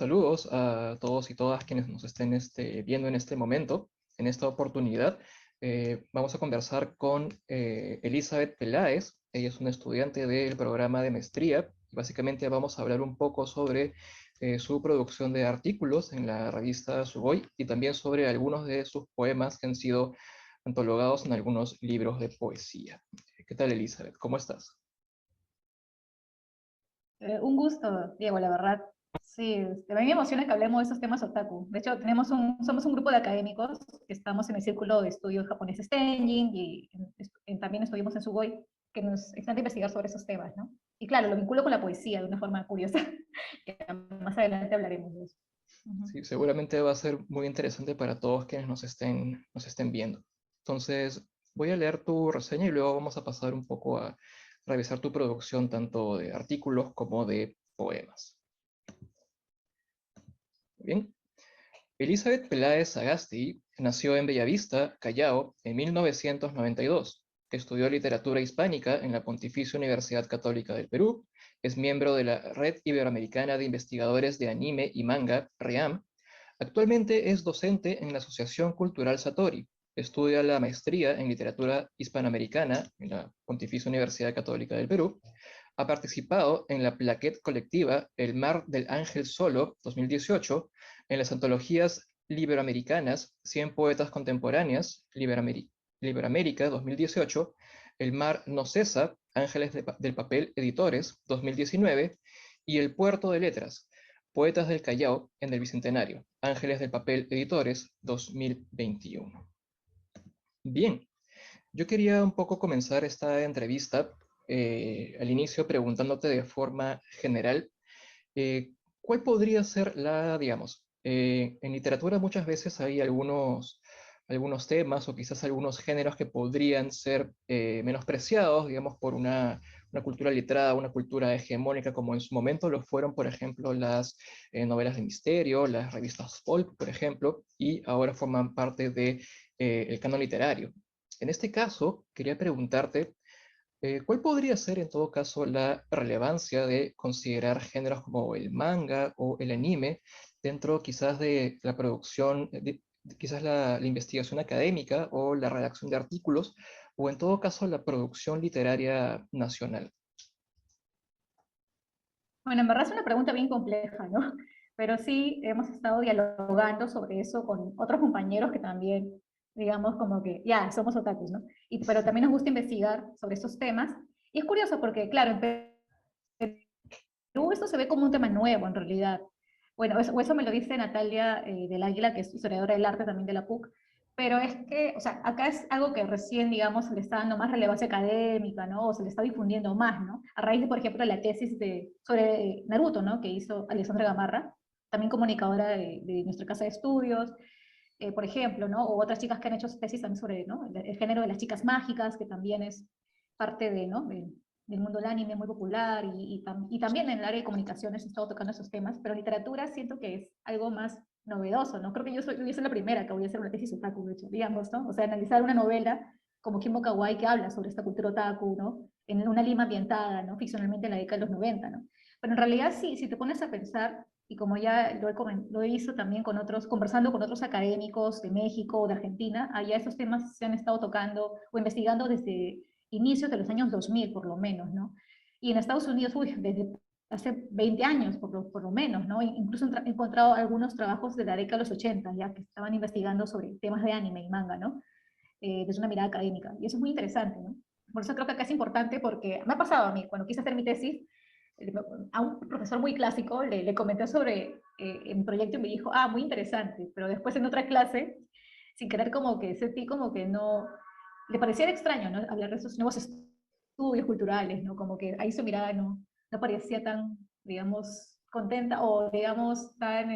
saludos a todos y todas quienes nos estén viendo en este momento, en esta oportunidad. Vamos a conversar con Elizabeth Peláez. Ella es una estudiante del programa de maestría. Básicamente vamos a hablar un poco sobre su producción de artículos en la revista Sugoi y también sobre algunos de sus poemas que han sido antologados en algunos libros de poesía. ¿Qué tal, Elizabeth? ¿Cómo estás? Un gusto, Diego, la verdad. Sí, a mí me emociona que hablemos de esos temas otaku. De hecho, somos un grupo de académicos que estamos en el Círculo de Estudios Japoneses Tenjin y también estuvimos en Sugoi, que nos encanta investigar sobre esos temas, ¿no? Y claro, lo vinculo con la poesía de una forma curiosa, que más adelante hablaremos de eso. Ujú. Sí, seguramente va a ser muy interesante para todos quienes nos estén viendo. Entonces, voy a leer tu reseña y luego vamos a pasar un poco a revisar tu producción tanto de artículos como de poemas. Bien. Elizabeth Peláez Sagasti nació en Bellavista, Callao, en 1992. Estudió literatura hispánica en la Pontificia Universidad Católica del Perú. Es miembro de la Red Iberoamericana de Investigadores de Anime y Manga, RIAM. Actualmente es docente en la Asociación Cultural Satori. Estudia la maestría en literatura hispanoamericana en la Pontificia Universidad Católica del Perú. Ha participado en la plaquette colectiva El Mar del Ángel Solo 2018, en las antologías Liberoamericanas, 100 poetas contemporáneas, Liberamérica 2018, El Mar no cesa, Ángeles del Papel Editores 2019, y El Puerto de Letras, Poetas del Callao en el Bicentenario, Ángeles del Papel Editores 2021. Bien, yo quería un poco comenzar esta entrevista al inicio preguntándote de forma general, ¿cuál podría ser digamos, en literatura muchas veces hay algunos temas o quizás algunos géneros que podrían ser menospreciados, digamos, por una cultura literada, una cultura hegemónica, como en su momento lo fueron, por ejemplo, las novelas de misterio, las revistas pulp, por ejemplo, y ahora forman parte del canon literario. En este caso, quería preguntarte, ¿cuál podría ser en todo caso la relevancia de considerar géneros como el manga o el anime dentro quizás de la producción, quizás la investigación académica o la redacción de artículos, o en todo caso la producción literaria nacional? Bueno, en verdad es una pregunta bien compleja, ¿no? Pero sí hemos estado dialogando sobre eso con otros compañeros que también, digamos, como que ya somos otakus, ¿no? Pero también nos gusta investigar sobre estos temas. Y es curioso porque, claro, en Perú esto se ve como un tema nuevo en realidad. Bueno, eso me lo dice Natalia del Águila, que es historiadora del arte también de la PUC, pero es que, o sea, acá es algo que recién, digamos, se le está dando más relevancia académica, ¿no? O se le está difundiendo más, ¿no? A raíz de, por ejemplo, la tesis sobre Naruto, ¿no? Que hizo Alexandra Gamarra, también comunicadora de nuestra casa de estudios, por ejemplo, ¿no? O otras chicas que han hecho tesis también sobre, ¿no? El género de las chicas mágicas, que también es parte de, ¿no? Del mundo del anime muy popular y también en el área de comunicaciones he estado tocando esos temas, pero literatura siento que es algo más novedoso, ¿no? Creo que yo soy la primera que voy a hacer una tesis otaku, de hecho, digamos, ¿no? O sea, analizar una novela como Kimbo Kawaii que habla sobre esta cultura otaku, ¿no? En una Lima ambientada, ¿no? Ficcionalmente en la década de los 90, ¿no? Pero en realidad sí, si te pones a pensar, y como ya lo he visto también con otros, conversando con otros académicos de México o de Argentina, allá esos temas se han estado tocando o investigando desde inicios de los años 2000 por lo menos, ¿no? Y en Estados Unidos, uy, desde hace 20 años por lo menos, ¿no? Incluso he encontrado algunos trabajos de la década de los 80, ya que estaban investigando sobre temas de anime y manga, ¿no? Desde una mirada académica. Y eso es muy interesante, ¿no? Por eso creo que acá es importante porque me ha pasado a mí, cuando quise hacer mi tesis, a un profesor muy clásico le comenté sobre mi proyecto y me dijo, ah, muy interesante, pero después en otra clase, sin querer como que sentí como que no, le pareciera extraño, ¿no? Hablar de esos nuevos estudios culturales, ¿no? Como que ahí su mirada no parecía tan, digamos, contenta o, digamos, tan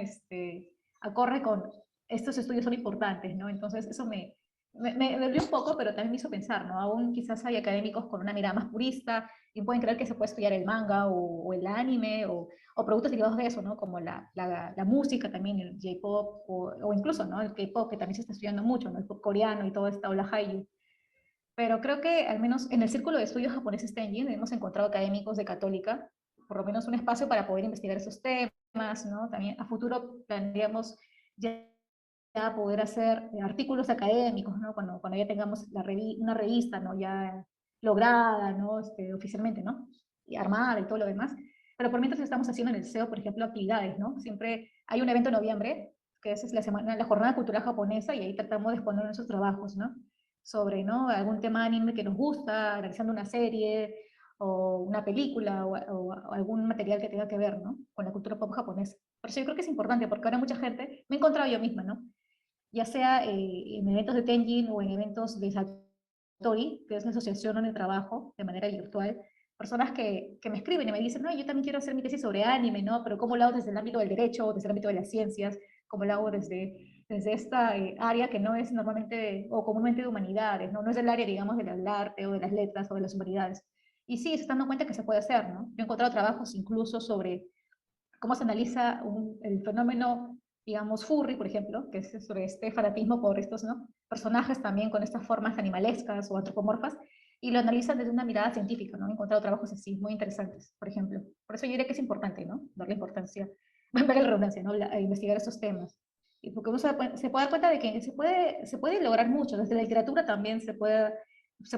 acorde con estos estudios son importantes, ¿no? Entonces eso me dolió un poco, pero también me hizo pensar, ¿no? Aún quizás hay académicos con una mirada más purista y pueden creer que se puede estudiar el manga o el anime o productos derivados de eso, ¿no? Como la música también, el J-pop o incluso, ¿no? El K-pop, que también se está estudiando mucho, ¿no? El pop coreano y toda esta ola Hallyu. Pero creo que al menos en el Círculo de Estudios Japoneses Tenjin hemos encontrado académicos de Católica, por lo menos un espacio para poder investigar esos temas ¿no? También a futuro planeamos ya poder hacer artículos académicos, ¿no? Cuando ya tengamos una revista, ¿no? Ya lograda, ¿no? Oficialmente, ¿no? Y armada y todo lo demás. Pero por mientras estamos haciendo en el SEO, por ejemplo, actividades, ¿no? Siempre hay un evento en noviembre, que es la Jornada Cultural Japonesa, y ahí tratamos de exponer nuestros trabajos, ¿no? Sobre, ¿no? Algún tema anime que nos gusta, analizando una serie, o una película, o algún material que tenga que ver, ¿no? Con la cultura pop japonesa. Por eso yo creo que es importante, porque ahora mucha gente, me he encontrado yo misma, ¿no? Ya sea en eventos de Tenjin o en eventos de Satori, que es la asociación donde trabajo de manera virtual, personas que me escriben y me dicen, no, yo también quiero hacer mi tesis sobre anime, ¿no? Pero ¿cómo lo hago desde el ámbito del derecho, desde el ámbito de las ciencias? ¿Cómo lo hago desde esta área que no es normalmente o comúnmente de humanidades, ¿no? No es el área, digamos, del arte o de las letras o de las humanidades. Y sí, se están dando cuenta que se puede hacer, ¿no? Yo he encontrado trabajos incluso sobre cómo se analiza el fenómeno, digamos, furry, por ejemplo, que es sobre este fanatismo por estos, ¿no? Personajes también con estas formas animalescas o antropomorfas, y lo analizan desde una mirada científica, ¿no? He encontrado trabajos así, muy interesantes, por ejemplo. Por eso yo diría que es importante, ¿no? Darle importancia, ver la redundancia, ¿no? A investigar estos temas. Y porque uno se puede dar cuenta de que se puede lograr mucho, desde la literatura también se puede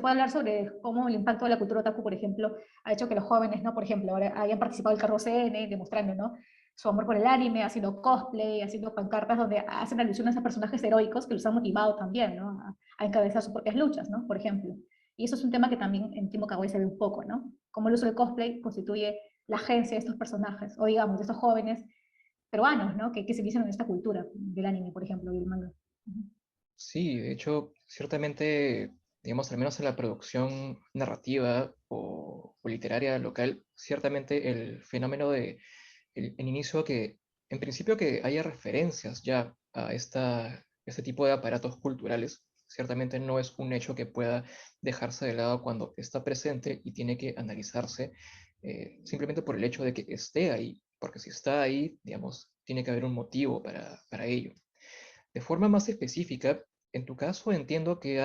hablar sobre cómo el impacto de la cultura otaku, por ejemplo, ha hecho que los jóvenes, ¿no? Por ejemplo, ahora hayan participado del Carro CN, demostrando, ¿no? Su amor por el anime, haciendo cosplay, haciendo pancartas donde hacen alusiones a personajes heroicos que los han motivado también, ¿no? A encabezar sus propias luchas, ¿no? Por ejemplo. Y eso es un tema que también en Timo Kawaii se ve un poco, ¿no? Cómo el uso del cosplay constituye la agencia de estos personajes, o digamos, de estos jóvenes peruanos, ¿no? Que se inician en esta cultura del anime, por ejemplo, y el manga. Sí, de hecho, ciertamente, digamos, al menos en la producción narrativa o literaria local, ciertamente el fenómeno de el inicio que, en principio, que haya referencias ya a este tipo de aparatos culturales, ciertamente no es un hecho que pueda dejarse de lado cuando está presente y tiene que analizarse simplemente por el hecho de que esté ahí, porque si está ahí, digamos, tiene que haber un motivo para ello. De forma más específica, en tu caso entiendo que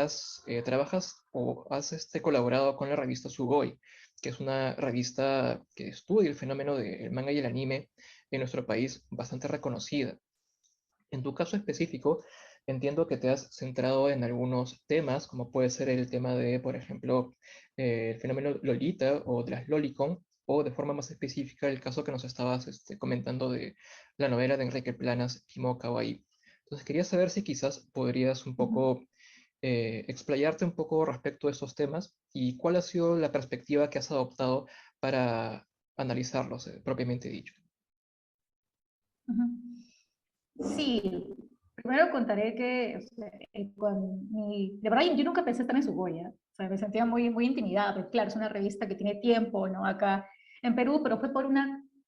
trabajas o has colaborado con la revista Sugoi, que es una revista que estudia el fenómeno del manga y el anime en nuestro país, bastante reconocida. En tu caso específico, entiendo que te has centrado en algunos temas, como puede ser el tema de, por ejemplo, el fenómeno Lolita o de las Lolicon, o de forma más específica el caso que nos estabas comentando de la novela de Enrique Planas, Kimo Kawaii. Entonces quería saber si quizás podrías un Ujú. poco explayarte un poco respecto a estos temas y cuál ha sido la perspectiva que has adoptado para analizarlos, propiamente dicho. Ujú. Sí, primero contaré que o sea, de verdad yo nunca pensé estar en su Goya, o sea, me sentía muy, muy intimidada, porque claro, es una revista que tiene tiempo, ¿no? Acá en Perú, pero fue por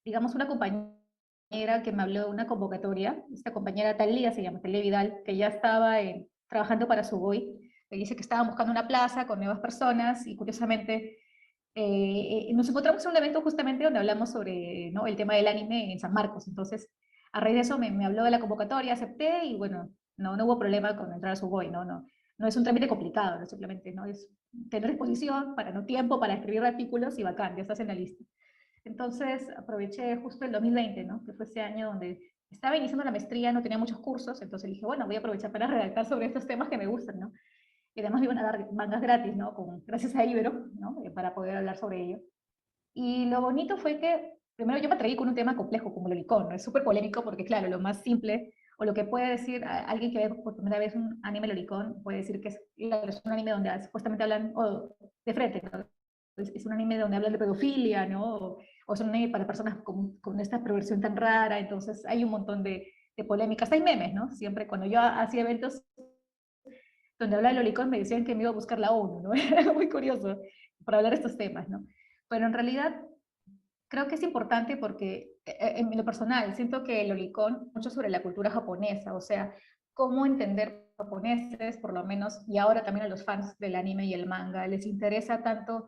digamos, una compañera que me habló de una convocatoria, esta compañera Talía se llama, Talía Vidal, que ya estaba trabajando para su Goy, le dice que estaban buscando una plaza con nuevas personas y curiosamente nos encontramos en un evento justamente donde hablamos sobre, ¿no? El tema del anime en San Marcos, entonces a raíz de eso me habló de la convocatoria, acepté y bueno, no hubo problema con entrar a su Boy, no es un trámite complicado, ¿no? Simplemente no es tener exposición, para no tiempo, para escribir artículos y bacán, ya estás en la lista. Entonces aproveché justo el 2020, ¿no? Que fue ese año donde estaba iniciando la maestría, no tenía muchos cursos, entonces dije, bueno, voy a aprovechar para redactar sobre estos temas que me gustan, ¿no? Y además me iban a dar mangas gratis, ¿no? Gracias a Ibero, ¿no? Para poder hablar sobre ello. Y lo bonito fue que, primero yo me atreví con un tema complejo como el Lolicón, ¿no? Es súper polémico porque, claro, lo más simple, o lo que puede decir alguien que ve por primera vez un anime Lolicón, puede decir que es un anime donde supuestamente hablan, o de frente, ¿no? Es un anime donde hablan de pedofilia, ¿no? O es un anime para personas con esta perversión tan rara, entonces hay un montón de polémicas, hay memes, ¿no? Siempre cuando yo hacía eventos donde hablaba de Lolicón me decían que me iba a buscar la ONU, ¿no? Era muy curioso para hablar de estos temas, ¿no? Pero en realidad creo que es importante porque en lo personal siento que el Lolicón mucho sobre la cultura japonesa, o sea, cómo entender japoneses, por lo menos, y ahora también a los fans del anime y el manga, les interesa tanto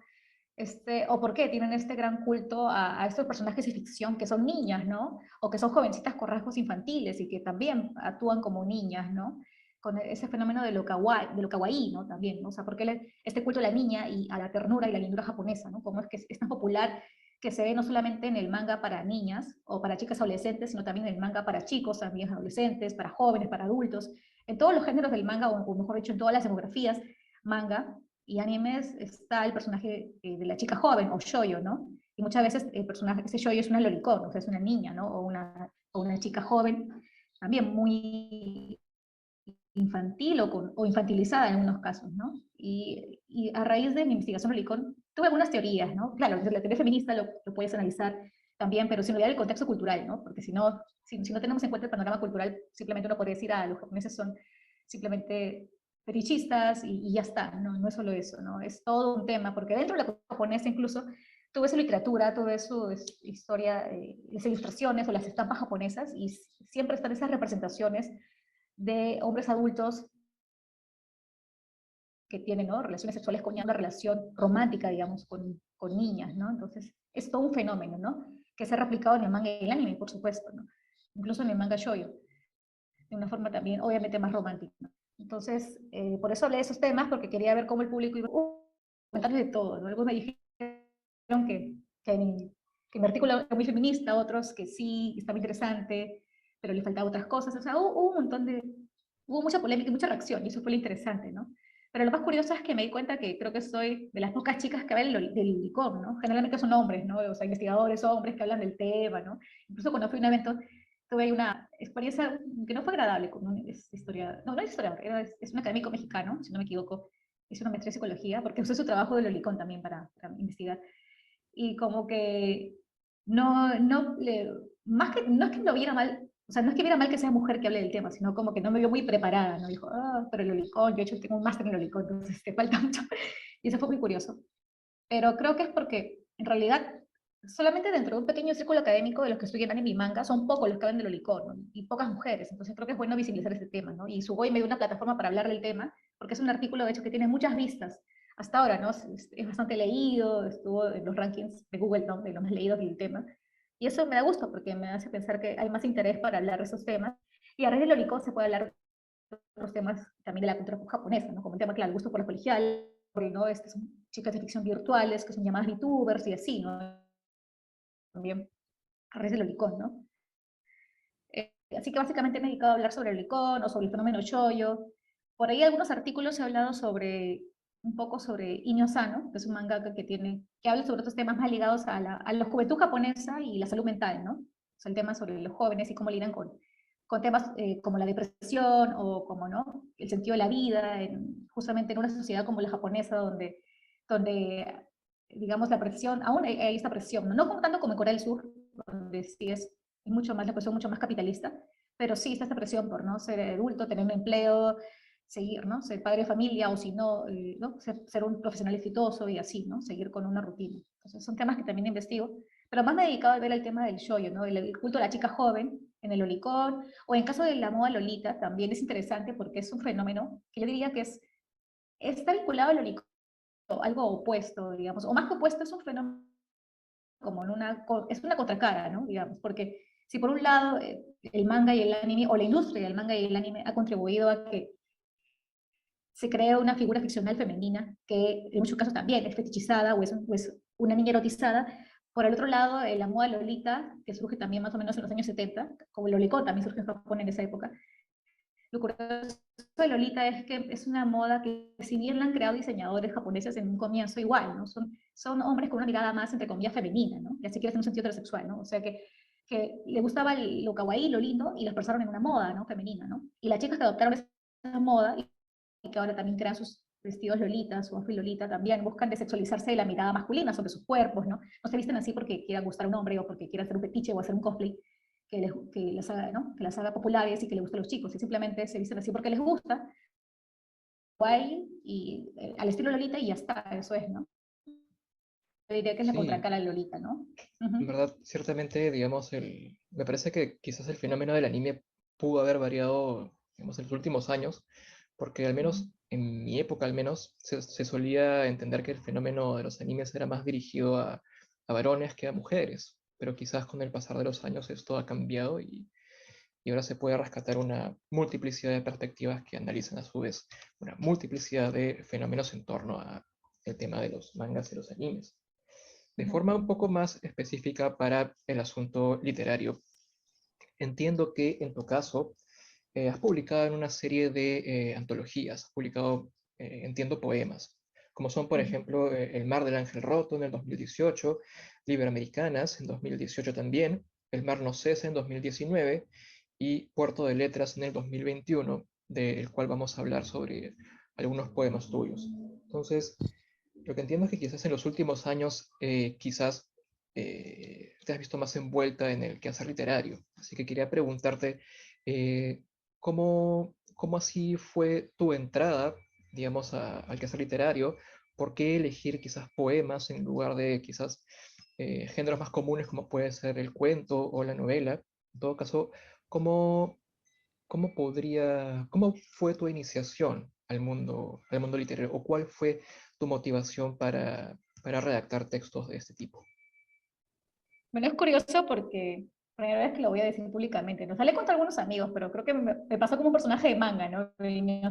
o por qué tienen este gran culto a estos personajes de ficción que son niñas, ¿no? O que son jovencitas con rasgos infantiles y que también actúan como niñas, ¿no? Con ese fenómeno de lo kawaii, ¿no? También, ¿no? O sea, ¿por qué este culto a la niña y a la ternura y la lindura japonesa, ¿no? Cómo es que es tan popular que se ve no solamente en el manga para niñas o para chicas adolescentes, sino también en el manga para chicos, también adolescentes, para jóvenes, para adultos. En todos los géneros del manga, o mejor dicho, en todas las demografías, manga y animes, está el personaje de la chica joven, o shoujo, ¿no? Y muchas veces el personaje, ese shoujo es una lolicón, o sea, es una niña, ¿no? O una chica joven, también muy infantil o infantilizada en algunos casos, ¿no? Y a raíz de mi investigación Lolicón, tuve algunas teorías, ¿no? Claro, desde la teoría feminista lo puedes analizar también, pero sin olvidar el contexto cultural, ¿no? Porque si no tenemos en cuenta el panorama cultural, simplemente uno podría decir, ah, los japoneses son simplemente fetichistas y ya está, ¿no? No es solo eso, ¿no? Es todo un tema, porque dentro de la cultura japonesa incluso tuve su literatura, tuve su historia, las ilustraciones o las estampas japonesas, y siempre están esas representaciones de hombres adultos que tienen, ¿no?, relaciones sexuales con una relación romántica, digamos, con niñas, ¿no? Entonces, es todo un fenómeno, ¿no? Que se ha replicado en el manga y el anime, por supuesto, ¿no? Incluso en el manga shoujo, de una forma también, obviamente, más romántica, ¿no? Entonces, por eso hablé de esos temas, porque quería ver cómo el público iba a comentarles de todo, ¿no? Algunos me dijeron que mi artículo era muy feminista, otros que sí, estaba interesante, pero le faltaban otras cosas. O sea, hubo un montón de, hubo mucha polémica y mucha reacción, y eso fue lo interesante, ¿no? Pero lo más curioso es que me di cuenta que creo que soy de las pocas chicas que hablan del licor, ¿no? Generalmente son hombres, ¿no? O sea, investigadores hombres que hablan del tema, ¿no? Incluso cuando fui a un evento, tuve ahí una experiencia que no fue agradable con un historiador, no es historiador, es un académico mexicano, si no me equivoco, hizo una maestría en psicología, porque usó su trabajo de lolicón también para investigar. Y como que no le, más que, no es que lo viera mal, o sea, no es que viera mal que sea mujer que hable del tema, sino como que no me vio muy preparada, ¿no? Dijo, ah, pero el lolicón, yo de hecho tengo un máster en lolicón, entonces te falta mucho. Y eso fue muy curioso. Pero creo que es porque, en realidad, solamente dentro de un pequeño círculo académico de los que estudian anime y manga, son pocos los que hablan de lolicón, ¿no? Y pocas mujeres. Entonces creo que es bueno visibilizar este tema, ¿no? Y Sugoi me dio una plataforma para hablar del tema, porque es un artículo, de hecho, que tiene muchas vistas hasta ahora, ¿no? Es bastante leído, estuvo en los rankings de Google, ¿no?, de los más leídos del tema. Y eso me da gusto, porque me hace pensar que hay más interés para hablar de esos temas. Y a raíz del lolicón se puede hablar de otros temas también de la cultura japonesa, ¿no? Como el tema, claro, el gusto por la colegial, ¿no? Son chicas de ficción virtuales que son llamadas VTubers y así, ¿no? También a raíz del Olicón, ¿no? Así que básicamente me he dedicado a hablar sobre el Olicón o sobre el fenómeno Choyo. Por ahí algunos artículos he hablado sobre, un poco sobre Inyo Sano, que es un mangaka que habla sobre otros temas más ligados a la juventud japonesa y la salud mental, ¿no? O sea, el tema sobre los jóvenes y cómo lidian con temas como la depresión o como, ¿no?, el sentido de la vida, justamente en una sociedad como la japonesa, donde digamos, la presión, aún hay esta presión, ¿no? No como tanto como en Corea del Sur, donde sí es mucho más, la presión mucho más capitalista, pero sí está esta presión por, ¿no?, ser adulto, tener un empleo, seguir, ¿no?, ser padre de familia, o si no, ¿no?, ser un profesional exitoso y así, ¿no?, seguir con una rutina. Entonces son temas que también investigo, pero más me he dedicado a ver el tema del shoujo, ¿no?, el culto de la chica joven en el lolicón, o en caso de la moda lolita, también es interesante porque es un fenómeno que yo diría que está vinculado al lolicón, algo opuesto, digamos, o más que opuesto, es un fenómeno como es una contracara, ¿no? Digamos, porque si por un lado el manga y el anime, o la industria del manga y el anime ha contribuido a que se cree una figura ficcional femenina, que en muchos casos también es fetichizada o es una niña erotizada, por el otro lado, la moda lolita, que surge también más o menos en los años 70, como el lolicón también surge en Japón en esa época. Lo curioso de Lolita es que es una moda que, si bien la han creado diseñadores japoneses en un comienzo, igual, ¿no? Son hombres con una mirada más, entre comillas, femenina, ¿no? Ya si quieres en un sentido heterosexual, ¿no? O sea que le gustaba lo kawaii, lo lindo, y los pasaron en una moda, ¿no?, femenina, ¿no? Y las chicas que adoptaron esa moda, y que ahora también crean sus vestidos Lolita, su outfit Lolita, también buscan desexualizarse de la mirada masculina sobre sus cuerpos, ¿no? No se visten así porque quieran gustar a un hombre o porque quieran hacer un fetiche o hacer un cosplay que las haga, ¿no?, que las haga populares y que le guste a los chicos, y simplemente se visten así porque les gusta, guay, y al estilo Lolita, y ya está, eso es, ¿no? Yo diría que es la Sí, contracara de Lolita, ¿no? en Ujú. verdad, ciertamente, digamos, me parece que quizás el fenómeno del anime pudo haber variado, digamos, en los últimos años, porque al menos en mi época, al menos, se solía entender que el fenómeno de los animes era más dirigido a varones que a mujeres, pero quizás con el pasar de los años esto ha cambiado y ahora se puede rescatar una multiplicidad de perspectivas que analizan a su vez una multiplicidad de fenómenos en torno a el tema de los mangas y los animes. De Ujú. forma un poco más específica para el asunto literario, entiendo que en tu caso has publicado en una serie de antologías, has publicado, entiendo, poemas, como son, por Ujú. ejemplo, El mar del ángel roto en el 2018, Liberamericanas en 2018 también, El mar no cesa en 2019 y Puerto de Letras en el 2021, del cual vamos a hablar sobre algunos poemas tuyos. Entonces, lo que entiendo es que quizás en los últimos años, quizás te has visto más envuelta en el quehacer literario. Así que quería preguntarte, eh, ¿cómo así fue tu entrada, digamos, al quehacer literario? ¿Por qué elegir quizás poemas en lugar de quizás géneros más comunes como puede ser el cuento o la novela? En todo caso, ¿cómo, cómo fue tu iniciación al mundo literario? ¿O cuál fue tu motivación para redactar textos de este tipo? Bueno, es curioso porque primera vez que lo voy a decir públicamente, ¿no? Salí contra algunos amigos, pero creo que me pasó como un personaje de manga, ¿no? El niño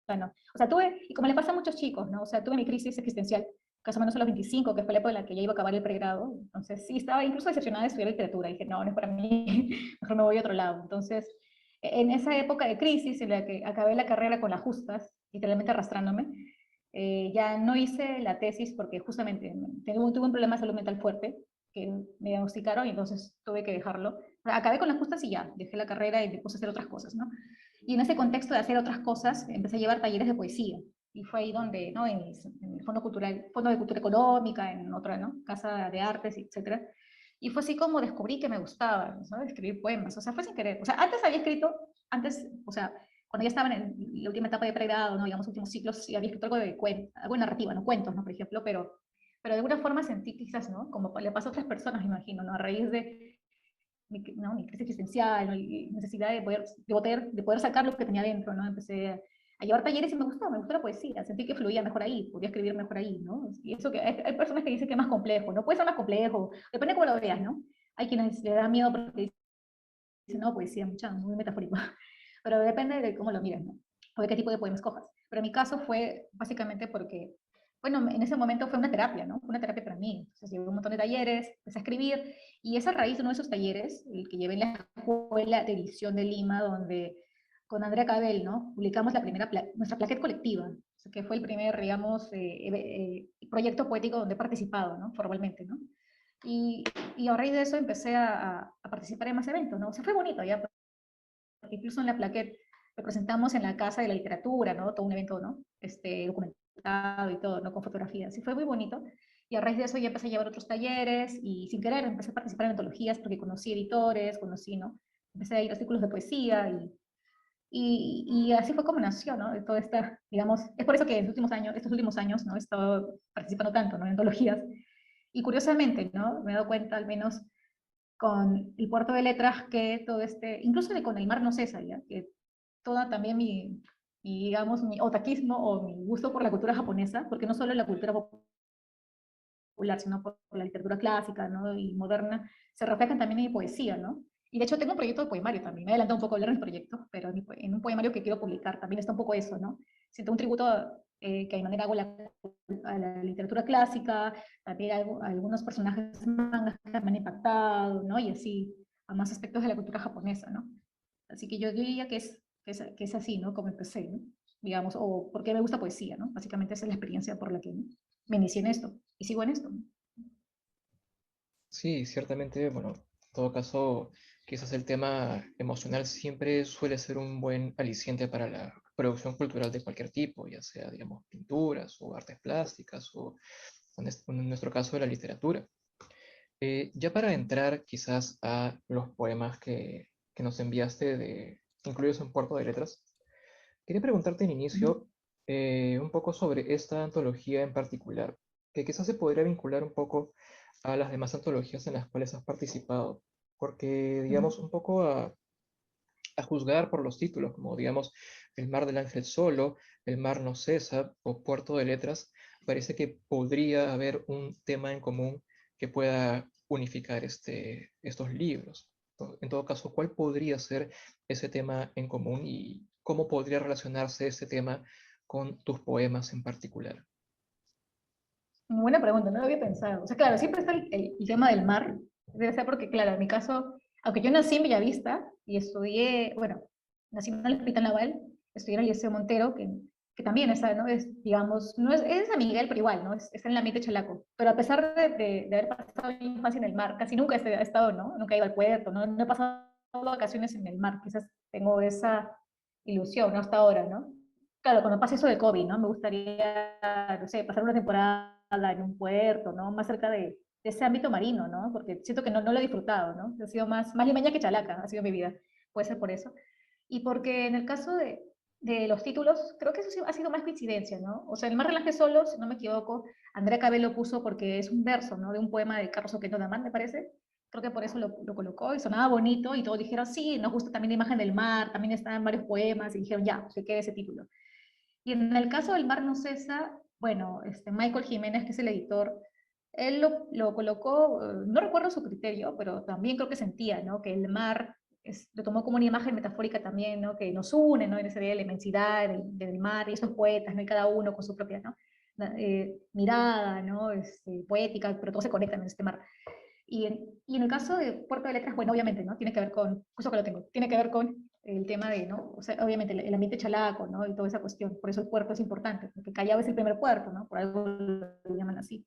sano. O sea, tuve, y como le pasa a muchos chicos, ¿no? O sea, tuve mi crisis existencial, más o menos a los 25, que fue la época en la que ya iba a acabar el pregrado. Entonces, sí, estaba incluso decepcionada de estudiar literatura. Y dije, no, no es para mí, mejor me voy a otro lado. Entonces, en esa época de crisis en la que acabé la carrera con las justas, literalmente arrastrándome, ya no hice la tesis porque justamente tuve un problema de salud mental fuerte que me diagnosticaron y entonces tuve que dejarlo. Acabé con las justas y ya, dejé la carrera y me puse a hacer otras cosas, ¿no? Y en ese contexto de hacer otras cosas, empecé a llevar talleres de poesía. Y fue ahí donde, ¿no? En el Fondo Cultural, Fondo de Cultura Económica, en otra, ¿no? Casa de Artes, etcétera. Y fue así como descubrí que me gustaba, ¿no? Escribir poemas. O sea, fue sin querer. O sea, antes había escrito, antes, o sea, cuando ya estaba en la última etapa de pregrado, ¿no? Digamos, últimos ciclos, sí había escrito algo de algo de narrativa, ¿no? Cuentos, ¿no? Por ejemplo, pero de alguna forma sentí quizás, ¿no? Como le pasa a otras personas, me imagino, ¿no? A raíz de ¿no? Mi crisis existencial, ¿no? Y necesidad de poder sacar lo que tenía dentro, ¿no? Empecé a llevar talleres y me gustó la poesía, sentí que fluía mejor ahí, podía escribir mejor ahí, ¿no? Y eso que hay personas que dicen que es más complejo, ¿no? Puede ser más complejo, depende de cómo lo veas, ¿no? Hay quienes le da miedo porque dicen, no, poesía, mucha, muy metafórico, pero depende de cómo lo mires, ¿no? O de qué tipo de poemas cojas. Pero en mi caso fue básicamente porque, bueno, en ese momento fue una terapia, ¿no? Fue una terapia para mí. Entonces llevé un montón de talleres, empecé a escribir, y es a raíz de uno de esos talleres, el que llevé en la Escuela de Edición de Lima, donde con Andrea Cabel, ¿no? Publicamos la primera, nuestra plaqueta colectiva, que fue el primer, digamos, proyecto poético donde he participado, ¿no? Formalmente, ¿no? Y a raíz de eso empecé a participar en más eventos, ¿no? O sea, fue bonito, ¿ya? Porque incluso en la plaqueta lo presentamos en la Casa de la Literatura, ¿no? Todo un evento, ¿no? Documentado y todo, ¿no? Con fotografías. Y fue muy bonito. Y a raíz de eso ya empecé a llevar otros talleres y sin querer empecé a participar en antologías porque conocí editores, conocí, ¿no? Empecé a ir a círculos de poesía y así fue como nació, ¿no? De toda esta, digamos, es por eso que en estos últimos años, ¿no? He estado participando tanto, ¿no? En antologías. Y curiosamente, ¿no? Me he dado cuenta, al menos con el Puerto de Letras, que todo incluso con el mar no cesa, ¿ya? Que toda también digamos, mi otaquismo o mi gusto por la cultura japonesa, porque no solo la cultura popular, sino por la literatura clásica, ¿no? Y moderna, se reflejan también en mi poesía, ¿no? Y de hecho tengo un proyecto de poemario también, me he adelantado un poco a hablar de mis proyectos, pero en un poemario que quiero publicar también está un poco eso, ¿no? Siento un tributo que a mi manera hago a la literatura clásica, también a algunos personajes mangas que me han impactado, ¿no? Y así, a más aspectos de la cultura japonesa, ¿no? Así que yo diría que es así, ¿no? Como empecé, ¿no? Digamos, o porque me gusta poesía, ¿no? Básicamente esa es la experiencia por la que me inicié en esto y sigo en esto. Sí, ciertamente, bueno, en todo caso, quizás el tema emocional siempre suele ser un buen aliciente para la producción cultural de cualquier tipo, ya sea, digamos, pinturas o artes plásticas o, en nuestro caso, la literatura. Ya para entrar quizás a los poemas que nos enviaste, incluidos en Puerto de Letras, quería preguntarte en Ujú. inicio un poco sobre esta antología en particular, que quizás se podría vincular un poco a las demás antologías en las cuales has participado, porque Ujú. digamos un poco a juzgar por los títulos, como digamos El mar del ángel solo, El mar no cesa o Puerto de Letras, parece que podría haber un tema en común que pueda unificar estos libros. En todo caso, ¿cuál podría ser ese tema en común y cómo podría relacionarse ese tema con tus poemas en particular? Buena pregunta, no lo había pensado. O sea, claro, siempre está el tema del mar. Debe ser porque, claro, en mi caso, aunque yo nací en Bellavista y estudié, bueno, nací en el Hospital Naval, estudié en el Liceo Montero, que también está, ¿no? Es, digamos, no es, es San Miguel, pero igual, ¿no? Es en la mitad de Chalaco. Pero a pesar de haber pasado mi infancia en el mar, casi nunca he estado, ¿no? Nunca he ido al puerto, ¿no? No he pasado vacaciones en el mar. Quizás tengo esa ilusión, ¿no? Hasta ahora, ¿no? Claro, cuando pase eso de COVID, ¿no? Me gustaría, no sé, pasar una temporada en un puerto, ¿no? Más cerca de ese ámbito marino, ¿no? Porque siento que no lo he disfrutado, ¿no? Ha sido más limeña que chalaca, ha sido mi vida. Puede ser por eso. Y porque en el caso de los títulos, creo que eso ha sido más coincidencia, ¿no? O sea, el Mar Relaje Solo, si no me equivoco, Andrea Cabello lo puso porque es un verso, ¿no? De un poema de Carlos Oquendo Damán, me parece. Creo que por eso lo colocó y sonaba bonito y todos dijeron, sí, nos gusta también la imagen del mar, también está en varios poemas y dijeron, ya, se quede ese título. Y en el caso del Mar no cesa, bueno, Michael Jiménez, que es el editor, él lo colocó, no recuerdo su criterio, pero también creo que sentía, ¿no? Que el mar lo tomó como una imagen metafórica también, ¿no? Que nos une, ¿no? En esa idea de la inmensidad del mar y estos poetas, ¿no? Y cada uno con su propia, ¿no? Mirada, ¿no? Poética, pero todos se conectan en este mar. Y en el caso de Puerto de Letras, bueno, obviamente, ¿no? Tiene que ver con, justo que lo tengo, tiene que ver con el tema de, ¿no? O sea, obviamente el ambiente chalaco, ¿no? Y toda esa cuestión. Por eso el puerto es importante, porque Callao es el primer puerto, ¿no? Por algo lo llaman así.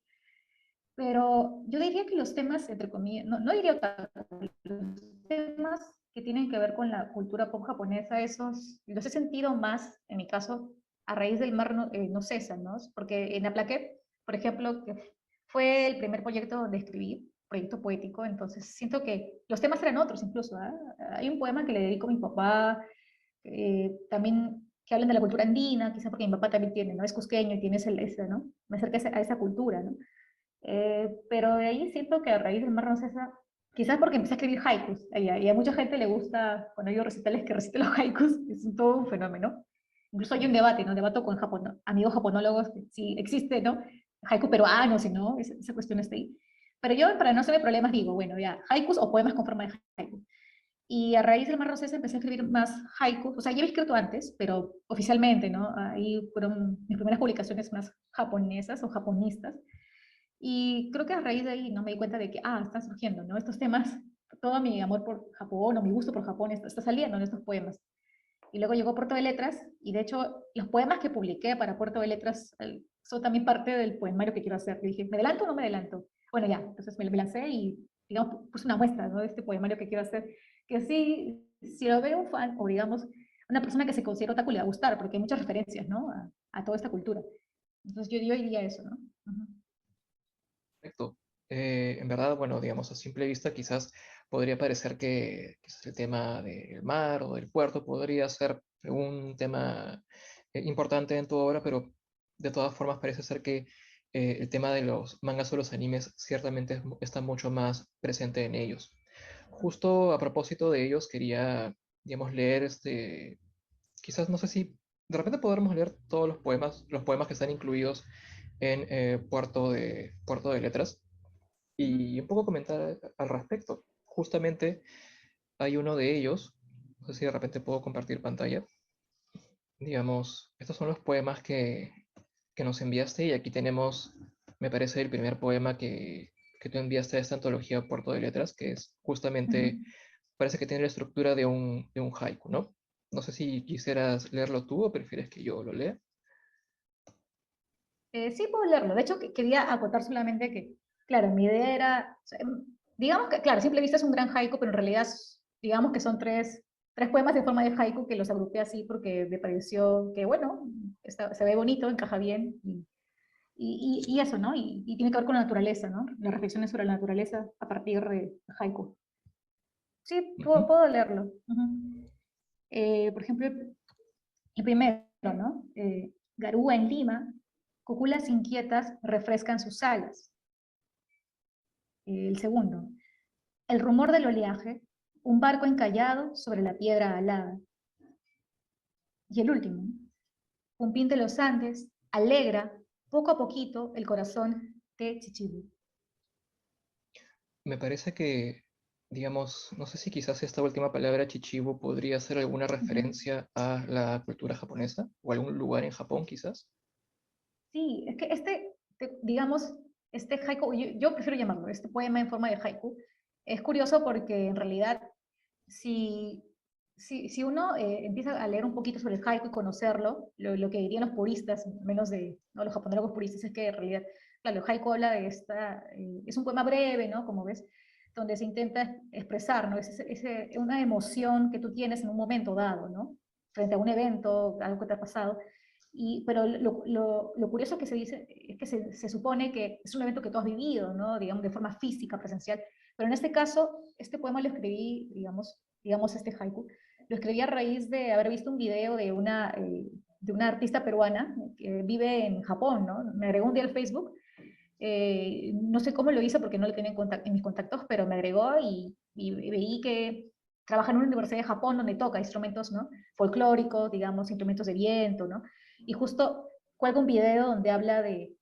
Pero yo diría que los temas, entre comillas, no diría otaku, los temas que tienen que ver con la cultura pop japonesa, esos los he sentido más, en mi caso, a raíz del mar no cesan, ¿no? Porque en Aplaqué, por ejemplo, que fue el primer proyecto donde escribí, proyecto poético, entonces siento que los temas eran otros incluso, ¿eh? Hay un poema que le dedico a mi papá, también que hablan de la cultura andina, quizá porque mi papá también tiene, ¿no? Es cusqueño y tiene ese, ¿no? Me acerca a esa cultura, ¿no? Pero de ahí siento que a raíz del Mar Roncesa, quizás porque empecé a escribir haikus, y a mucha gente le gusta cuando digo recitales que recite los haikus, es todo un fenómeno. Incluso hay un debate, ¿no? Debato con amigos japonólogos, que si existe, ¿no? Haiku peruano, si no, esa cuestión está ahí. Pero yo, para no hacerme problemas, digo, bueno, ya, haikus o poemas con forma de haiku. Y a raíz del Mar Roncesa empecé a escribir más haikus, o sea, ya había escrito antes, pero oficialmente, ¿no? Ahí fueron mis primeras publicaciones más japonesas o japonistas. Y creo que a raíz de ahí no me di cuenta de que, están surgiendo, ¿no? Estos temas, todo mi amor por Japón o mi gusto por Japón está saliendo en estos poemas. Y luego llegó Puerto de Letras, y de hecho los poemas que publiqué para Puerto de Letras son también parte del poemario que quiero hacer. Y dije, ¿me adelanto o no me adelanto? Bueno, ya, entonces me lancé y, digamos, puse una muestra, ¿no? De este poemario que quiero hacer, que sí, si lo ve un fan, o digamos, una persona que se considera otaku le va a gustar, porque hay muchas referencias, ¿no? A toda esta cultura. Entonces yo diría eso, ¿no? Ujú. Perfecto. En verdad, bueno, digamos, a simple vista quizás podría parecer que quizás el tema del mar o del puerto podría ser un tema importante en tu obra, pero de todas formas parece ser que el tema de los mangas o los animes ciertamente está mucho más presente en ellos. Justo a propósito de ellos, quería, digamos, leer quizás no sé si de repente podremos leer todos los poemas que están incluidos en Puerto de Letras Ujú. y un poco comentar al respecto. Justamente hay uno de ellos, no sé si de repente puedo compartir pantalla. Digamos, estos son los poemas que nos enviaste y aquí tenemos, me parece, el primer poema que tú enviaste a esta antología Puerto de Letras, que es Ujú. justamente, parece que tiene la estructura de un haiku, ¿no? No sé si quisieras leerlo tú o prefieres que yo lo lea. Sí, puedo leerlo. De hecho, quería acotar solamente que, claro, mi idea era, o sea, digamos que, claro, a simple vista es un gran haiku, pero en realidad, digamos que son tres poemas en forma de haiku que los agrupé así porque me pareció que, bueno, se ve bonito, encaja bien, y eso, ¿no? Y tiene que ver con la naturaleza, ¿no? Las reflexiones sobre la naturaleza a partir de haiku. Sí, Ujú. puedo leerlo. Ujú. Por ejemplo, el primero, ¿no? Garúa en Lima, cúculas inquietas refrescan sus alas. El segundo, el rumor del oleaje, un barco encallado sobre la piedra alada. Y el último, un pin de los Andes alegra poco a poquito el corazón de Chichibu. Me parece que, digamos, no sé si quizás esta última palabra chichibu podría ser alguna Ujú. referencia a la cultura japonesa o algún lugar en Japón quizás. Sí, es que digamos, este haiku, yo prefiero llamarlo, este poema en forma de haiku, es curioso porque en realidad, si, si uno empieza a leer un poquito sobre el haiku y conocerlo, lo que dirían los puristas, menos de ¿no? los japoneses puristas, es que en realidad, claro, el haiku habla de esta, es un poema breve, ¿no? Como ves, donde se intenta expresar, ¿no? Una emoción que tú tienes en un momento dado, ¿no? Frente a un evento, algo que te ha pasado. Pero lo curioso que se dice es que se supone que es un evento que tú has vivido, ¿no? Digamos, de forma física, presencial. Pero en este caso, este poema lo escribí, digamos este haiku, lo escribí a raíz de haber visto un video de una artista peruana que vive en Japón, ¿no? Me agregó un día al Facebook, no sé cómo lo hizo porque no le tenía en mis contactos, pero me agregó y veí que trabaja en una universidad de Japón donde toca instrumentos, ¿no? Folclóricos, digamos, instrumentos de viento, ¿no? Y justo cuelga un video donde habla de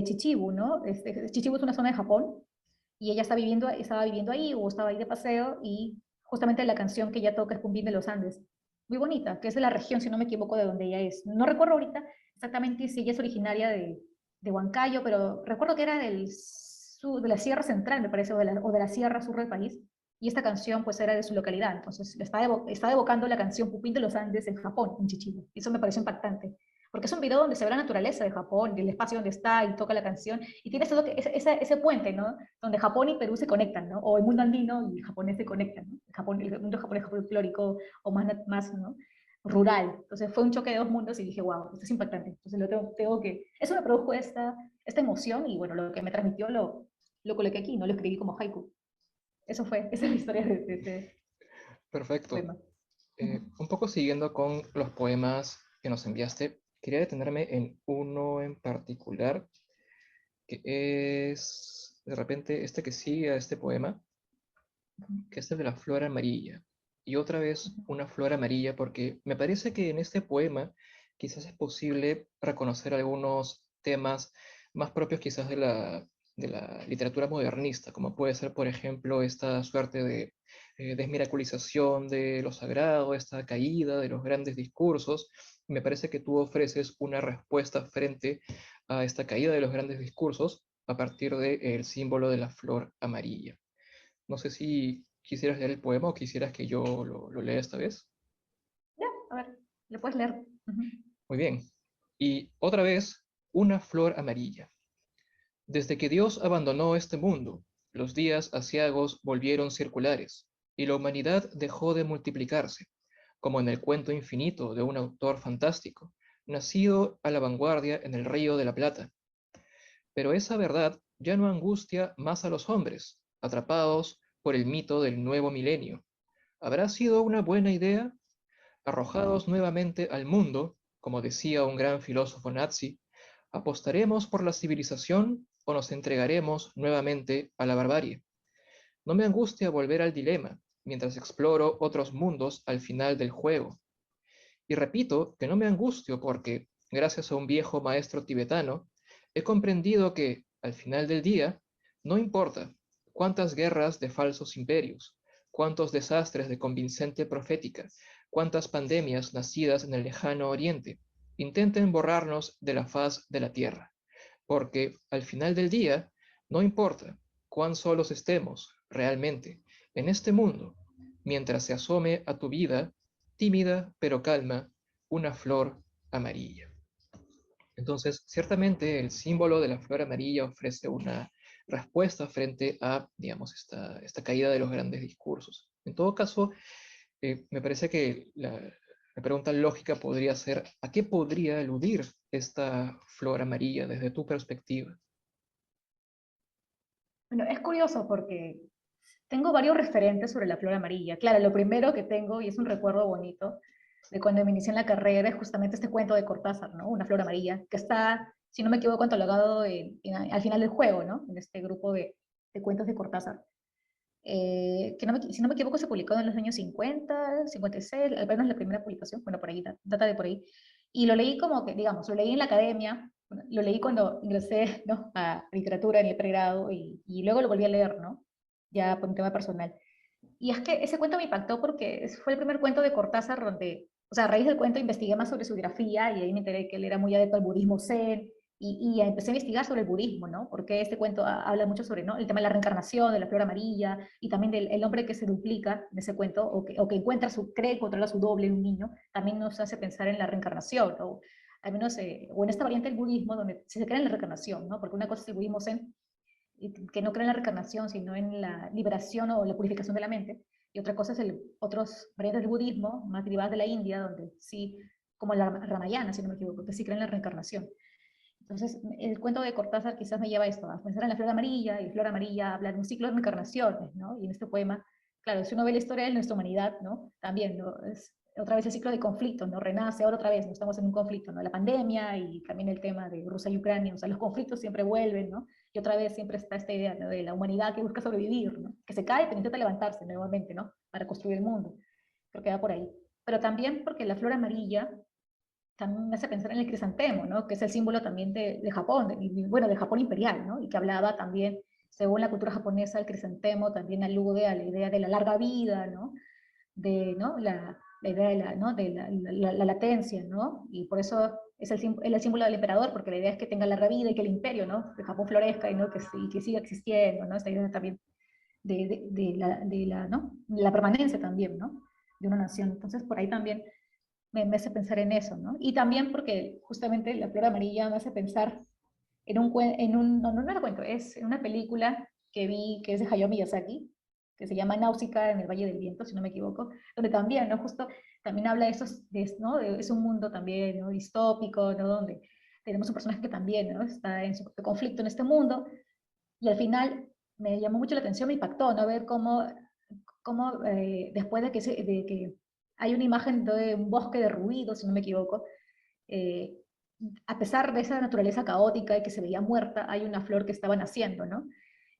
Chichibu, ¿no? Chichibu es una zona de Japón y ella estaba viviendo ahí o estaba ahí de paseo y justamente la canción que ella toca es Cumbín de los Andes. Muy bonita, que es de la región, si no me equivoco, de donde ella es. No recuerdo ahorita exactamente si ella es originaria de Huancayo, pero recuerdo que era de la Sierra Central, me parece, o de la Sierra Sur del país. Y esta canción pues era de su localidad, entonces está evocando la canción Pupín de los Andes en Japón, en Chichibu. Eso me pareció impactante, porque es un video donde se ve la naturaleza de Japón, el espacio donde está y toca la canción, y tiene ese puente, ¿no? Donde Japón y Perú se conectan, ¿no? O el mundo andino y el japonés se conectan, ¿no? El mundo japonés folclórico o más ¿no? Rural. Entonces fue un choque de dos mundos y dije, wow, esto es impactante. Entonces eso me produjo esta emoción y bueno, lo que me transmitió lo coloqué aquí, no lo escribí como haiku. Esa es la historia de este Perfecto. poema. Un poco siguiendo con los poemas que nos enviaste, quería detenerme en uno en particular, que es de repente este que sigue a este poema, que es el de la flor amarilla. Y otra vez una flor amarilla, porque me parece que en este poema quizás es posible reconocer algunos temas más propios quizás de la literatura modernista, como puede ser, por ejemplo, esta suerte de desmiraculización de lo sagrado, esta caída de los grandes discursos. Me parece que tú ofreces una respuesta frente a esta caída de los grandes discursos a partir del símbolo de la flor amarilla. No sé si quisieras leer el poema o quisieras que yo lo lea esta vez. Ya, a ver, lo puedes leer. Muy bien. Y otra vez, una flor amarilla. Desde que Dios abandonó este mundo, los días aciagos volvieron circulares y la humanidad dejó de multiplicarse, como en el cuento infinito de un autor fantástico, nacido a la vanguardia en el Río de la Plata. Pero esa verdad ya no angustia más a los hombres, atrapados por el mito del nuevo milenio. ¿Habrá sido una buena idea? Arrojados nuevamente al mundo, como decía un gran filósofo nazi, ¿apostaremos por la civilización o nos entregaremos nuevamente a la barbarie? No me angustia volver al dilema, mientras exploro otros mundos al final del juego. Y repito que no me angustio porque, gracias a un viejo maestro tibetano, he comprendido que, al final del día, no importa cuántas guerras de falsos imperios, cuántos desastres de convincente profética, cuántas pandemias nacidas en el lejano oriente, intenten borrarnos de la faz de la tierra, porque, al final del día, no importa cuán solos estemos realmente en este mundo, mientras se asome a tu vida tímida pero calma, una flor amarilla. Entonces, ciertamente el símbolo de la flor amarilla ofrece una respuesta frente a, digamos, esta caída de los grandes discursos. En todo caso, me parece que la pregunta lógica podría ser, ¿a qué podría aludir esta flor amarilla desde tu perspectiva? Bueno, es curioso porque tengo varios referentes sobre la flor amarilla. Claro, lo primero que tengo, y es un recuerdo bonito, de cuando me inicié en la carrera, es justamente este cuento de Cortázar, ¿no? Una flor amarilla, que está, si no me equivoco, catalogado al final del juego, ¿no? En este grupo de cuentos de Cortázar. Si no me equivoco, se publicó en los años 50, 56, al menos la primera publicación, bueno, por ahí, data de por ahí. Y lo leí como que, digamos, lo leí en la academia, bueno, lo leí cuando ingresé, ¿no? A literatura en el pregrado y luego lo volví a leer, ¿no? Ya por un tema personal. Y es que ese cuento me impactó porque fue el primer cuento de Cortázar donde, o sea, a raíz del cuento investigué más sobre su biografía y ahí me enteré que él era muy adepto al budismo zen y empecé a investigar sobre el budismo, ¿no? Porque este cuento habla mucho sobre, ¿no?, el tema de la reencarnación, de la flor amarilla, y también del el hombre que se duplica en ese cuento, o que encuentra cree controlar su doble en un niño, también nos hace pensar en la reencarnación, o al menos, o en esta variante del budismo, donde se cree en la reencarnación, ¿no? Porque una cosa es el budismo zen, que no cree en la reencarnación, sino en la liberación o la purificación de la mente, y otra cosa es otros variantes del budismo, más derivadas de la India, donde sí, como la Ramayana, si no me equivoco, que sí creen en la reencarnación. Entonces, el cuento de Cortázar quizás me lleva a esto, a pensar en la flor amarilla, y flor amarilla habla de un ciclo de reencarnaciones, ¿no? Y en este poema, claro, si uno ve la historia de nuestra humanidad, ¿no? También, ¿no?, es otra vez el ciclo de conflictos, ¿no? Renace ahora otra vez, ¿no? Estamos en un conflicto, ¿no? La pandemia y también el tema de Rusia y Ucrania, o sea, los conflictos siempre vuelven, ¿no? Y otra vez siempre está esta idea, ¿no?, de la humanidad que busca sobrevivir, ¿no? Que se cae pero intenta levantarse nuevamente, ¿no? Para construir el mundo. Creo que va por ahí. Pero también porque la flor amarilla también me hace pensar en el crisantemo, ¿no?, que es el símbolo también de Japón, bueno, del Japón imperial, ¿no?, y que hablaba también, según la cultura japonesa, el crisantemo también alude a la idea de la larga vida, ¿no?, de, ¿no?, la idea de la, ¿no?, de la latencia, ¿no?, y por eso es el símbolo del emperador, porque la idea es que tenga larga vida y que el imperio, ¿no?, de Japón florezca y, ¿no?, que siga existiendo, ¿no?, esta idea también ¿no?, la permanencia también, ¿no?, de una nación. Entonces, por ahí también me hace pensar en eso, ¿no? Y también porque justamente la flor amarilla me hace pensar no era cuento, es en una película que vi que es de Hayao Miyazaki, que se llama Náusica en el Valle del Viento, si no me equivoco, donde también, ¿no?, justo también habla de esos, ¿no?, es un mundo también, ¿no?, distópico, ¿no?, donde tenemos un personaje que también, ¿no?, está en su conflicto en este mundo, y al final me llamó mucho la atención, me impactó, ¿no?, ver cómo después de que hay una imagen de un bosque de ruidos, si no me equivoco, eh, a pesar de esa naturaleza caótica y que se veía muerta, hay una flor que estaba naciendo, ¿no?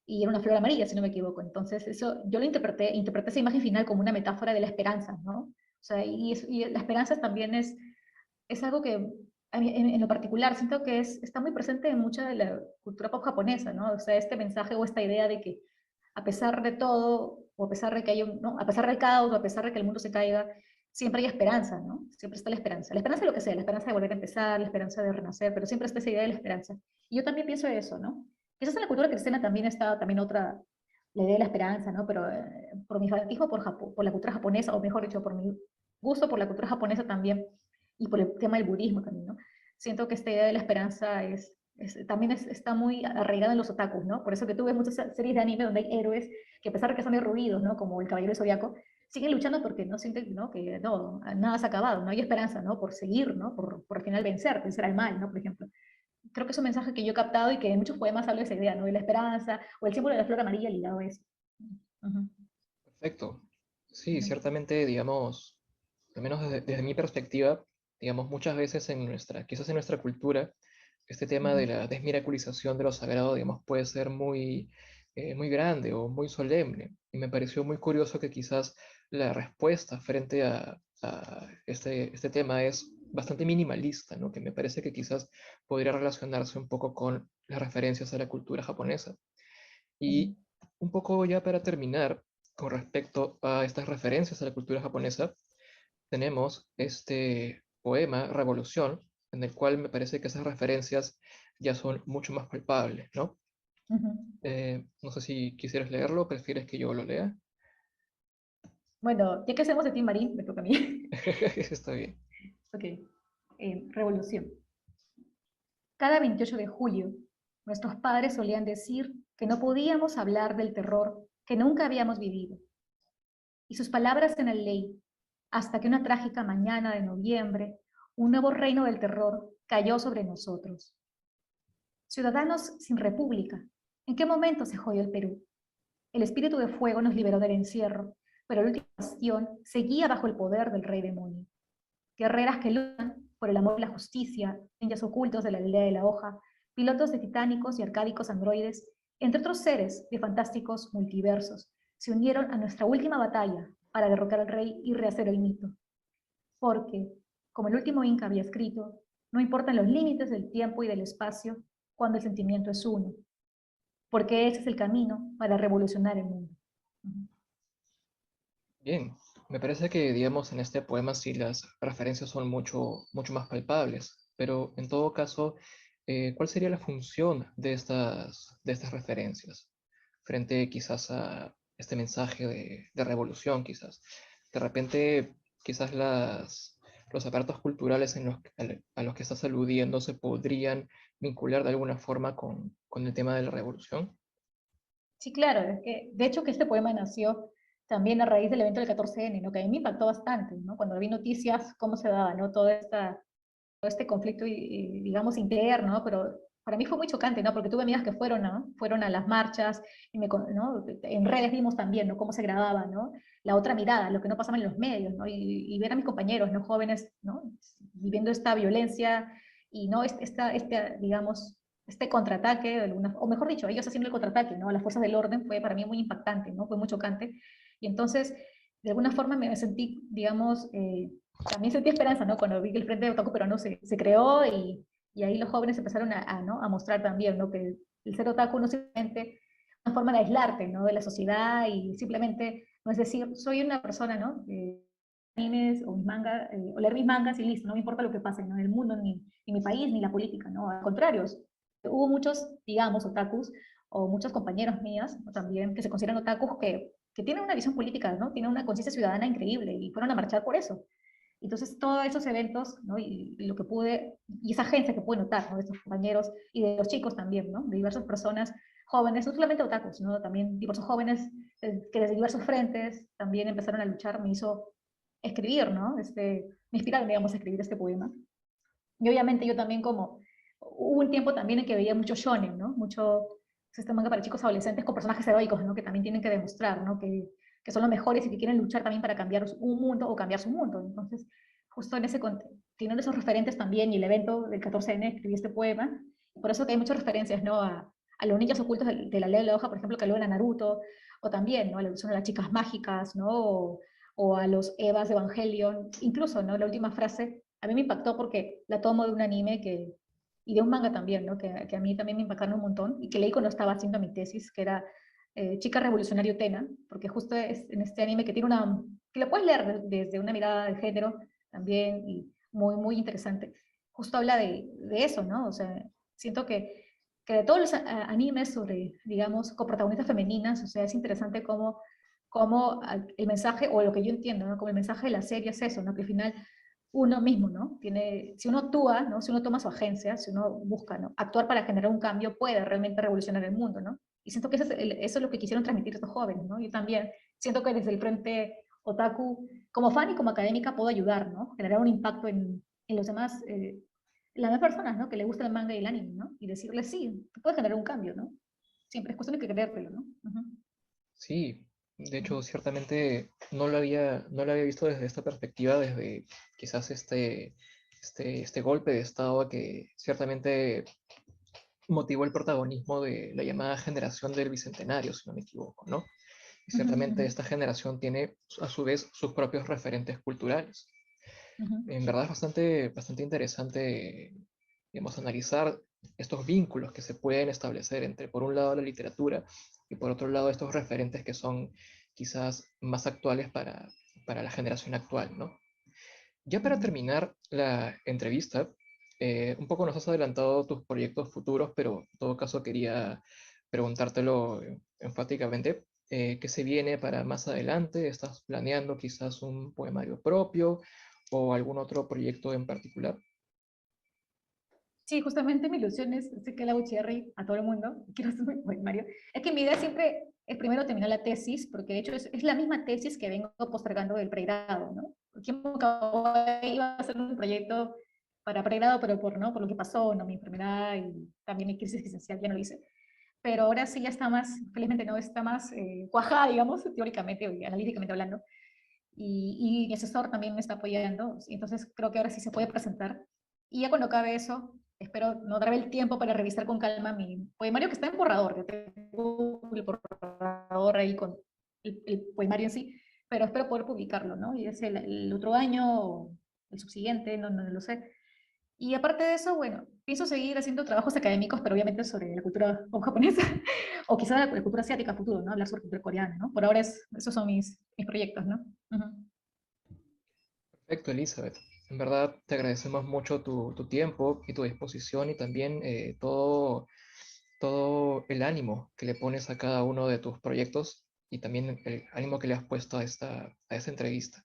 Y era una flor amarilla, si no me equivoco. Entonces, eso yo lo interpreté esa imagen final como una metáfora de la esperanza, ¿no? O sea, y la esperanza también es algo que en lo particular siento que está muy presente en mucha de la cultura pop japonesa, ¿no? O sea, este mensaje o esta idea de que a pesar de todo, o a pesar de que ¿no?, a pesar del caos, o a pesar de que el mundo se caiga, siempre hay esperanza, ¿no? Siempre está la esperanza. La esperanza de lo que sea, la esperanza de volver a empezar, la esperanza de renacer, pero siempre está esa idea de la esperanza. Y yo también pienso eso, ¿no? Quizás en la cultura cristiana también está también otra, la idea de la esperanza, ¿no? Pero por mi fanatismo por Japón, por la cultura japonesa, o mejor dicho, por mi gusto por la cultura japonesa también, y por el tema del budismo también, ¿no? Siento que esta idea de la esperanza también está muy arraigada en los otakus, ¿no? Por eso que tú ves muchas series de anime donde hay héroes que a pesar de que son derruidos, ¿no?, como el Caballero del Zodiaco, siguen luchando porque no sienten, ¿no?, que no, nada se ha acabado, no hay esperanza, ¿no?, por seguir, ¿no?, por al final vencer al mal, ¿no?, por ejemplo. Creo que es un mensaje que yo he captado y que en muchos poemas hablo de esa idea, ¿no?, de la esperanza, o el símbolo de la flor amarilla ligado a eso. Ujú, Perfecto. Sí, ujú, ciertamente, digamos, al menos desde mi perspectiva, digamos, muchas veces quizás en nuestra cultura, este tema ujú, de la desmiraculización de lo sagrado, digamos, puede ser muy grande o muy solemne. Y me pareció muy curioso que quizás la respuesta frente a este tema es bastante minimalista, ¿no? Que me parece que quizás podría relacionarse un poco con las referencias a la cultura japonesa. ujú, Y un poco ya para terminar, con respecto a estas referencias a la cultura japonesa, tenemos este poema Revolución, en el cual me parece que esas referencias ya son mucho más palpables, ¿no? ujú. No sé si quisieras leerlo o prefieres que yo lo lea. Bueno, ya que hacemos de Tim Marín, me toca a mí. Está bien. Ok. Revolución. Cada 28 de julio, nuestros padres solían decir que no podíamos hablar del terror que nunca habíamos vivido. Y sus palabras eran ley, hasta que una trágica mañana de noviembre, un nuevo reino del terror cayó sobre nosotros. Ciudadanos sin república, ¿en qué momento se jodió el Perú? El espíritu de fuego nos liberó del encierro, pero la última bastión seguía bajo el poder del rey demonio. Guerreras que luchan por el amor y la justicia, ninjas ocultos de la aldea de la hoja, pilotos de titánicos y arcádicos androides, entre otros seres de fantásticos multiversos, se unieron a nuestra última batalla para derrocar al rey y rehacer el mito. Porque, como el último Inca había escrito, no importan los límites del tiempo y del espacio cuando el sentimiento es uno, porque ese es el camino para revolucionar el mundo. Bien, me parece que, digamos, en este poema sí las referencias son mucho más palpables, pero en todo caso, ¿cuál sería la función de estas referencias frente quizás a este mensaje de revolución, quizás? De repente, quizás los aparatos culturales a los que estás aludiendo se podrían vincular de alguna forma con el tema de la revolución. Sí, claro, es que, de hecho que este poema nació también a raíz del evento del 14N, ¿no? Que a mí me impactó bastante, ¿no? Cuando vi noticias, cómo se daba, ¿no? Todo este conflicto, digamos, interno, ¿no? Pero para mí fue muy chocante, ¿no? Porque tuve amigas que fueron, ¿no? Fueron a las marchas, y ¿no? En redes vimos también, ¿no? Cómo se grababa, ¿no? La otra mirada, lo que no pasaba en los medios, ¿no? Y ver a mis compañeros, ¿no? Jóvenes, ¿no? Viviendo esta violencia, y, ¿no? Digamos, este contraataque, o mejor dicho, ellos haciendo el contraataque, ¿no? A las fuerzas del orden, fue para mí muy impactante, ¿no? Fue muy chocante. Y entonces, de alguna forma me sentí, digamos, también sentí esperanza, ¿no? Cuando vi que el Frente de Otaku Peruano se creó, y ahí los jóvenes empezaron ¿no? A mostrar también, ¿no? Que el ser otaku no es simplemente una forma de aislarte, ¿no? De la sociedad, y simplemente, no es decir, soy una persona, ¿no? Animes o mis mangas, o leer mis mangas y listo, no me importa lo que pase, ¿no? En el mundo, ni mi país, ni la política, ¿no? Al contrario, hubo muchos, digamos, otakus, o muchos compañeros mías, ¿no? También, que se consideran otakus, que tienen una visión política, ¿no? Tienen una conciencia ciudadana increíble, y fueron a marchar por eso. Entonces, todos esos eventos, ¿no? Y lo que pude, y esa agencia que pude notar, ¿no? De estos compañeros y de los chicos también, ¿no? De diversas personas jóvenes, no solamente otakus, ¿no? También diversos jóvenes que desde diversos frentes también empezaron a luchar, me hizo escribir, ¿no? Me inspiraron, digamos, a escribir este poema. Y obviamente yo también, como hubo un tiempo también en que veía mucho shonen, ¿no? Mucho este manga para chicos adolescentes con personajes heroicos, ¿no? Que también tienen que demostrar, ¿no? Que son los mejores, y que quieren luchar también para cambiar un mundo o cambiar su mundo. Entonces, justo en ese teniendo esos referentes también, y el evento del 14N, escribí este poema. Y por eso que hay muchas referencias, ¿no? A los ninjas ocultos de la ley de la hoja, por ejemplo, que aluden a Naruto, o también, ¿no? A la alusión a las chicas mágicas, ¿no? O a los Evas de Evangelion. Incluso, ¿no? La última frase a mí me impactó porque la tomo de un anime y de un manga también, ¿no? Que a mí también me impactaron un montón, y que leí cuando estaba haciendo mi tesis, que era Chica Revolucionario Utena, porque justo es en este anime que lo puedes leer desde una mirada de género también, y muy, muy interesante. Justo habla de eso, ¿no? O sea, siento que de todos los animes sobre, digamos, con protagonistas femeninas, o sea, es interesante cómo el mensaje, o lo que yo entiendo, ¿no? Como el mensaje de la serie es eso, ¿no? Que al final uno mismo, ¿no? Si uno actúa, ¿no? Si uno toma su agencia, si uno busca, ¿no? Actuar para generar un cambio, puede realmente revolucionar el mundo, ¿no? Y siento que eso es lo que quisieron transmitir estos jóvenes, ¿no? Yo también siento que desde el frente otaku, como fan y como académica, puedo ayudar, ¿no? Generar un impacto en los demás, en las demás personas, ¿no? Que le gusta el manga y el anime, ¿no? Y decirles, sí, tú puedes generar un cambio, ¿no? Siempre es cuestión de que creértelo, ¿no? Ujú. Sí, de Ujú. hecho, ciertamente no lo había visto desde esta perspectiva, desde quizás este golpe de Estado que ciertamente motivó el protagonismo de la llamada generación del Bicentenario, si no me equivoco, ¿no? Y Ujú, ciertamente ujú, esta generación tiene a su vez sus propios referentes culturales. ujú. En verdad es bastante interesante, digamos, analizar estos vínculos que se pueden establecer entre, por un lado, la literatura y por otro lado, estos referentes que son quizás más actuales para la generación actual, ¿no? Ya para Ujú. terminar la entrevista, un poco nos has adelantado tus proyectos futuros, pero en todo caso quería preguntártelo enfáticamente. ¿Qué se viene para más adelante? ¿Estás planeando quizás un poemario propio o algún otro proyecto en particular? Sí, justamente mi ilusión es, sé que la Cherry a todo el mundo, quiero ser muy Mario, es que mi idea siempre es primero terminar la tesis, porque de hecho es la misma tesis que vengo postergando del pregrado, ¿no? Porque iba a hacer un proyecto para pregrado, pero ¿no? Por lo que pasó, ¿no? Mi enfermedad y también mi crisis existencial, ya no lo hice. Pero ahora sí ya está más, felizmente no, está más cuajada, digamos, teóricamente y analíticamente hablando. Y mi asesor también me está apoyando, entonces creo que ahora sí se puede presentar. Y ya cuando acabe eso, espero no darme el tiempo para revisar con calma mi poemario, que está en borrador, que tengo el borrador ahí con el poemario en sí, pero espero poder publicarlo, ¿no? Y es el otro año, o el subsiguiente, no lo sé. Y aparte de eso, bueno, pienso seguir haciendo trabajos académicos, pero obviamente sobre la cultura pop japonesa, o quizá la cultura asiática a futuro, ¿no? Hablar sobre cultura coreana, ¿no? Por ahora esos son mis proyectos, ¿no? Ujú. Perfecto, Elizabeth. En verdad, te agradecemos mucho tu tiempo y tu disposición y también todo el ánimo que le pones a cada uno de tus proyectos y también el ánimo que le has puesto a esta entrevista.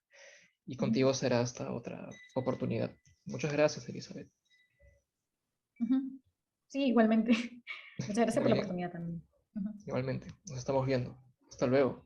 Y Ujú, contigo será hasta otra oportunidad. Muchas gracias, Elizabeth. ujú. Sí, igualmente. Muchas gracias por Muy la bien, oportunidad también. Ujú. igualmente. Nos estamos viendo. Hasta luego.